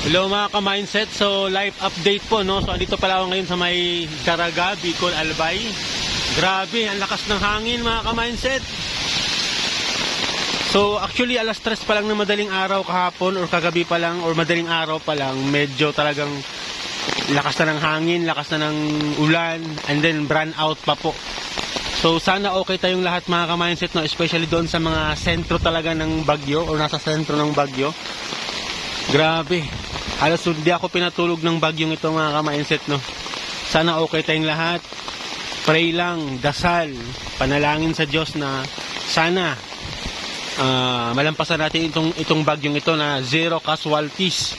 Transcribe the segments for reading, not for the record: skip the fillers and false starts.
Hello mga ka-mindset, so live update po no. So andito pala ako ngayon sa may Caraga, Bicol, Albay. Grabe, ang lakas ng hangin mga ka-mindset. So actually alas 3 pa lang na madaling araw kahapon or kagabi pa lang or madaling araw pa lang, medyo talagang lakas na ng hangin, lakas na ng ulan, and then brown out pa po. So sana okay tayong lahat mga ka-mindset no, especially doon sa mga sentro talaga ng bagyo or nasa sentro ng bagyo. Grabe, halos hindi ako pinatulog ng bagyong ito mga ka-mindset no. Sana okay tayong lahat. Pray lang, dasal, panalangin sa Diyos na sana malampasan natin itong bagyong ito na zero casualties.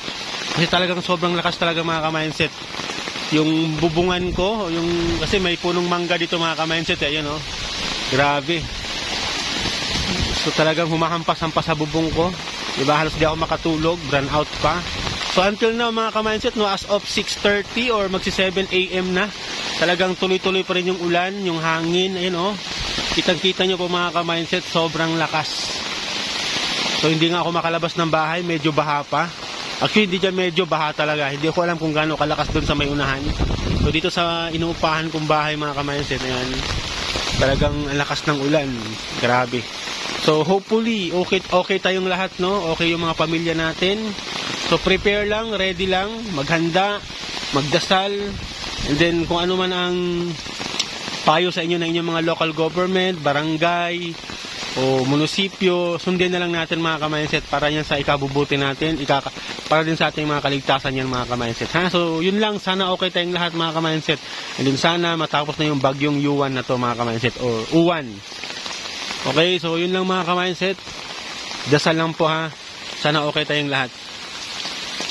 Kasi talagang sobrang lakas talaga mga ka-mindset. Yung bubungan ko, kasi may punong mangga dito mga ka-mindset eh, yun, oh. Grabe. So talagang humahampas-hampas sa bubong ko. Diba, halos di ako makatulog, brown out pa. So until now mga ka-mindset, no, as of 6:30 or magsi 7 AM na, talagang tuloy-tuloy pa rin yung ulan, yung hangin, ayun oh. Kitang-kita nyo po mga ka-mindset, sobrang lakas. So hindi nga ako makalabas ng bahay, medyo baha pa. Actually hindi dyan medyo baha talaga, hindi ko alam kung gaano kalakas doon sa may unahan. So dito sa inuupahan kong bahay mga ka-mindset, ayan, talagang ang lakas ng ulan, grabe. So hopefully okay tayong lahat no, okay yung mga pamilya natin. So prepare lang, ready lang, maghanda, magdasal, and then kung ano man ang payo sa inyo ng inyong mga local government, barangay o munisipyo, sundin na lang natin mga ka-mindset para yan sa ikabubuti natin, para din sa ating mga kaligtasan yan mga ka-mindset. Ha? So yun lang, sana okay tayong lahat mga ka-mindset. And then sana matapos na yung bagyong Yuan na to mga ka-mindset or Uwan. Okay, so yun lang mga ka-mindset. Dasal lang po ha. Sana okay tayong lahat.